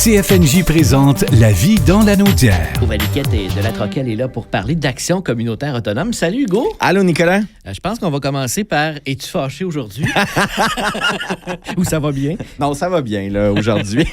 CFNJ présente La vie dans la Naudière. Hugo Valiquette de La Troquelle est là pour parler d'action communautaire autonome. Salut Hugo! Allô Nicolas? Je pense qu'on va commencer par « Es-tu fâché aujourd'hui? » Ou ça va bien? Non, ça va bien là aujourd'hui.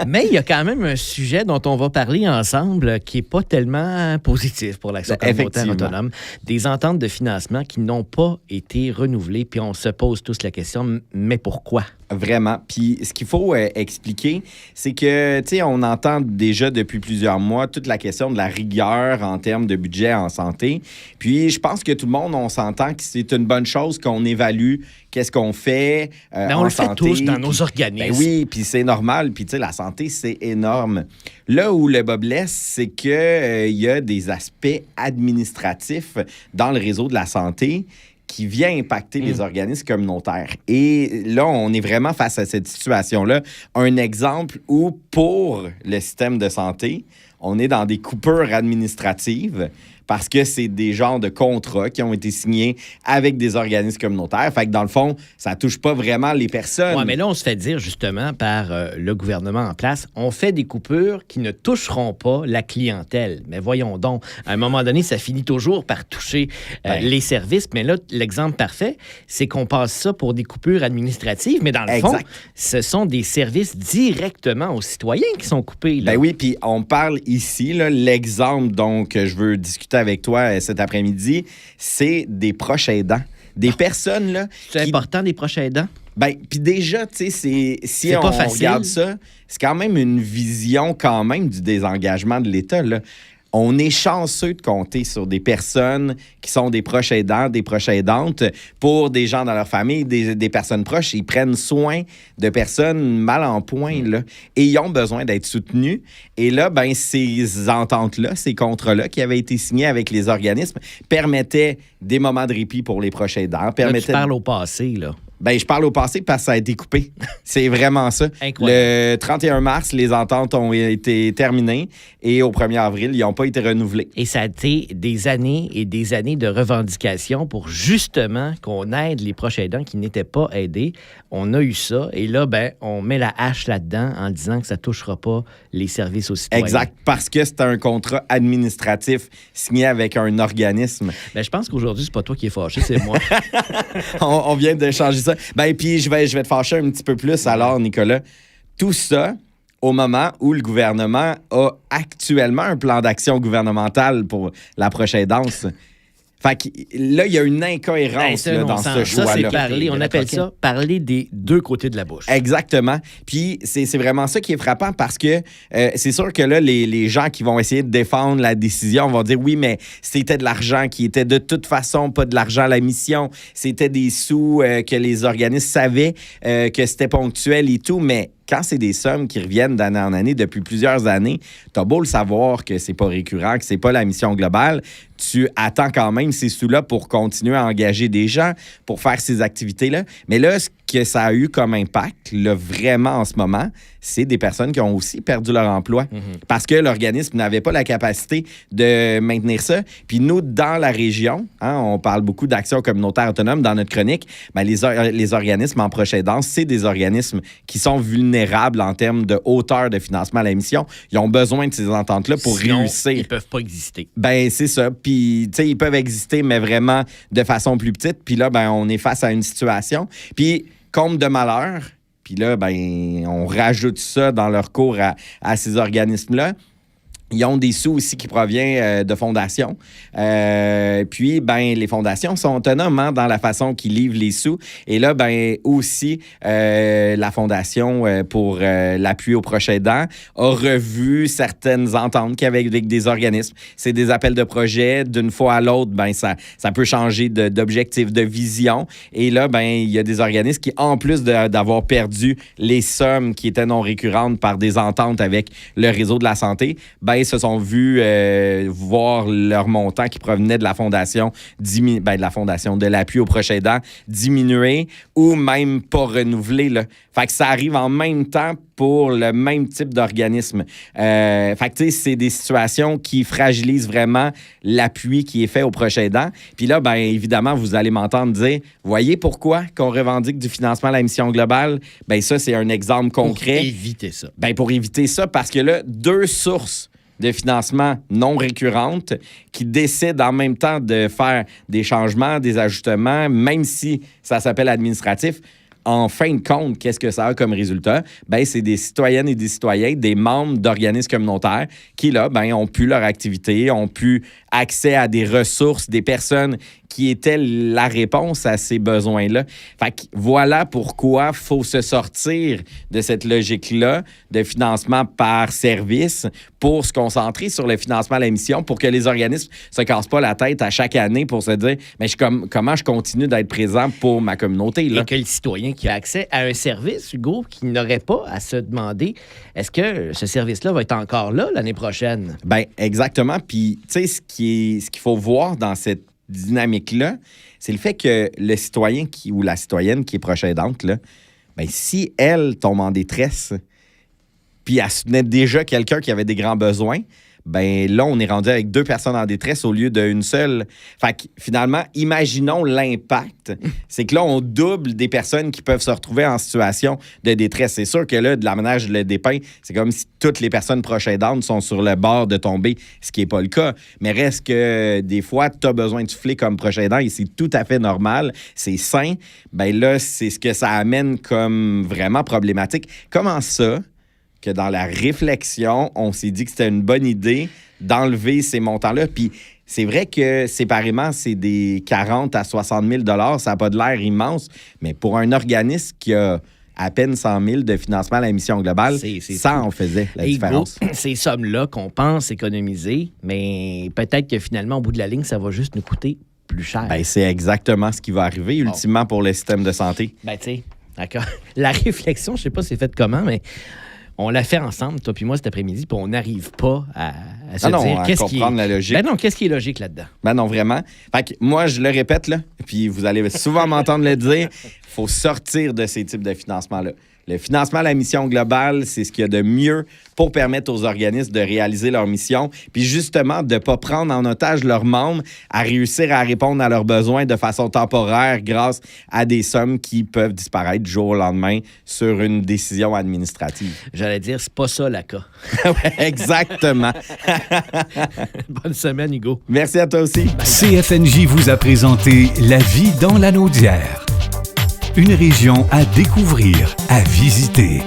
Mais il y a quand même un sujet dont on va parler ensemble qui n'est pas tellement positif pour l'action communautaire autonome. Des ententes de financement qui n'ont pas été renouvelées. Puis on se pose tous la question, mais pourquoi? Vraiment. Puis ce qu'il faut expliquer, c'est que, tu sais, on entend déjà depuis plusieurs mois toute la question de la rigueur en termes de budget en santé. Puis je pense que tout le monde, on s'entend que c'est une bonne chose qu'on évalue qu'est-ce qu'on fait on en le santé. fait tous dans nos organismes. Ben oui, puis c'est normal. Puis tu sais, la santé, c'est énorme. Là où le bas blesse, c'est qu'il y a des aspects administratifs dans le réseau de la santé qui vient impacter les organismes communautaires. Et là, on est vraiment face à cette situation-là. Un exemple où, pour le système de santé, on est dans des coupures administratives parce que c'est des genres de contrats qui ont été signés avec des organismes communautaires. Fait que dans le fond, ça touche pas vraiment les personnes. Oui, mais là, on se fait dire justement par le gouvernement en place, on fait des coupures qui ne toucheront pas la clientèle. Mais voyons donc, à un moment donné, ça finit toujours par toucher les services. Mais là, l'exemple parfait, c'est qu'on passe ça pour des coupures administratives, mais dans le fond, ce sont des services directement aux citoyens qui sont coupés. Là. Ben oui, puis on parle ici, là, l'exemple donc je veux discuter avec toi cet après-midi, c'est des proches aidants. Des personnes, là... C'est important, des proches aidants? Ben, puis déjà, tu sais, si on regarde ça, c'est quand même une vision quand même du désengagement de l'État, là. On est chanceux de compter sur des personnes qui sont des proches aidants, des proches aidantes pour des gens dans leur famille, des personnes proches. Ils prennent soin de personnes mal en point, là, et ils ont besoin d'être soutenus. Et là, ben, ces ententes-là, ces contrats-là qui avaient été signés avec les organismes permettaient des moments de répit pour les proches aidants. Là, tu parles au passé, là. Ben, je parle au passé parce que ça a été coupé. C'est vraiment ça. Incroyable. Le 31 mars, les ententes ont été terminées et au 1er avril, ils n'ont pas été renouvelés. Et ça a été des années et des années de revendications pour justement qu'on aide les proches aidants qui n'étaient pas aidés. On a eu ça et là, ben, on met la hache là-dedans en disant que ça ne touchera pas les services aux citoyens. Exact, parce que c'est un contrat administratif signé avec un organisme. Ben, je pense qu'aujourd'hui, c'est pas toi qui es fâché, c'est moi. on vient de changer ça. Ben, puis je vais te fâcher un petit peu plus alors, Nicolas. Tout ça au moment où le gouvernement a actuellement un plan d'action gouvernemental pour la prochaine danse. Fait que là, il y a une incohérence là, dans ce choix-là. Ça, c'est parler, on appelle ça parler des deux côtés de la bouche. Exactement. Puis c'est vraiment ça qui est frappant parce que c'est sûr que là, les gens qui vont essayer de défendre la décision vont dire oui, mais c'était de l'argent qui était de toute façon pas de l'argent à la mission. C'était des sous que les organismes savaient que c'était ponctuel et tout, mais quand c'est des sommes qui reviennent d'année en année depuis plusieurs années, t'as beau le savoir que c'est pas récurrent, que c'est pas la mission globale, tu attends quand même ces sous-là pour continuer à engager des gens, pour faire ces activités-là. Mais là, ce que ça a eu comme impact, là, vraiment en ce moment, c'est des personnes qui ont aussi perdu leur emploi parce que l'organisme n'avait pas la capacité de maintenir ça. Puis nous, dans la région, hein, on parle beaucoup d'action communautaire autonome dans notre chronique, ben les organismes en proche aidance, c'est des organismes qui sont vulnérables en termes de hauteur de financement à la mission. Ils ont besoin de ces ententes-là pour réussir. Ils peuvent pas exister. Ben c'est ça. Puis, tu sais, ils peuvent exister, mais vraiment de façon plus petite. Puis là, ben on est face à une situation. Puis, comble de malheur, puis là, ben on rajoute ça dans leur cours à ces organismes-là. Ils ont des sous aussi qui proviennent de fondations. Puis, ben les fondations sont autonomes hein, dans la façon qu'ils livrent les sous. Et là, ben aussi, la Fondation pour l'appui aux proches aidants a revu certaines ententes qu'il y avait avec des organismes. C'est des appels de projet. D'une fois à l'autre, ben ça peut changer d'objectif, de vision. Et là, ben il y a des organismes qui, en plus d'avoir perdu les sommes qui étaient non récurrentes par des ententes avec le réseau de la santé, ben se sont vus voir leur montant qui provenait de la fondation, de l'appui aux proches aidants diminuer ou même pas renouveler. Là. Fait que ça arrive en même temps pour le même type d'organisme. Fait que, tu sais, c'est des situations qui fragilisent vraiment l'appui qui est fait aux proches aidants. Puis là, bien évidemment, vous allez m'entendre dire, voyez pourquoi qu'on revendique du financement à la mission globale? Bien, ça, c'est un exemple concret. Pour éviter ça. Bien, pour éviter ça, parce que là, 2 sources de financement non récurrentes qui décident en même temps de faire des changements, des ajustements, même si ça s'appelle administratif. En fin de compte, qu'est-ce que ça a comme résultat? Bien, c'est des citoyennes et des citoyens, des membres d'organismes communautaires qui, là, bien, ont pu leur activité, ont pu accès à des ressources, des personnes qui étaient la réponse à ces besoins-là. Fait que voilà pourquoi il faut se sortir de cette logique-là de financement par service pour se concentrer sur le financement à la mission pour que les organismes ne se cassent pas la tête à chaque année pour se dire mais comment je continue d'être présent pour ma communauté. Là? Et que le citoyen qui a accès à un service, Hugo, qui n'aurait pas à se demander est-ce que ce service-là va être encore là l'année prochaine? Bien, exactement. Puis, tu sais, ce qu'il faut voir dans cette dynamique-là, c'est le fait que le citoyen ou la citoyenne qui est proche aidante, là, bien, si elle tombe en détresse, puis elle soutenait déjà quelqu'un qui avait des grands besoins, ben là, on est rendu avec 2 personnes en détresse au lieu d'une seule. Fait que finalement, imaginons l'impact. C'est que là, on double des personnes qui peuvent se retrouver en situation de détresse. C'est sûr que là, de la manière que je le dépeins, c'est comme si toutes les personnes proches aidantes sont sur le bord de tomber, ce qui n'est pas le cas. Mais reste que des fois, tu as besoin de souffler comme proche aidant et c'est tout à fait normal, c'est sain. Ben là, c'est ce que ça amène comme vraiment problématique. Comment ça que dans la réflexion, on s'est dit que c'était une bonne idée d'enlever ces montants-là. Puis c'est vrai que séparément, c'est des 40 à 60 000 $. Ça n'a pas de l'air immense, mais pour un organisme qui a à peine 100 000 de financement à la mission globale, ça en faisait la différence. Ces sommes-là qu'on pense économiser, mais peut-être que finalement, au bout de la ligne, ça va juste nous coûter plus cher. Bien, c'est exactement ce qui va arriver ultimement pour le système de santé. Ben, tu sais, d'accord. La réflexion, je sais pas c'est fait comment, mais on l'a fait ensemble, toi puis moi, cet après-midi, puis on n'arrive pas à se dire qu'est-ce qui est... la logique. Ben non, qu'est-ce qui est logique là-dedans? Ben non, vraiment. Fait que moi, je le répète, là, puis vous allez souvent m'entendre le dire, il faut sortir de ces types de financements-là. Le financement à la mission globale, c'est ce qu'il y a de mieux pour permettre aux organismes de réaliser leur mission, puis justement de ne pas prendre en otage leurs membres à réussir à répondre à leurs besoins de façon temporaire grâce à des sommes qui peuvent disparaître du jour au lendemain sur une décision administrative. J'allais dire, c'est pas ça, la cas. Exactement. Bonne semaine, Hugo. Merci à toi aussi. CFNJ vous a présenté La vie dans la Naudière. Une région à découvrir, à visiter.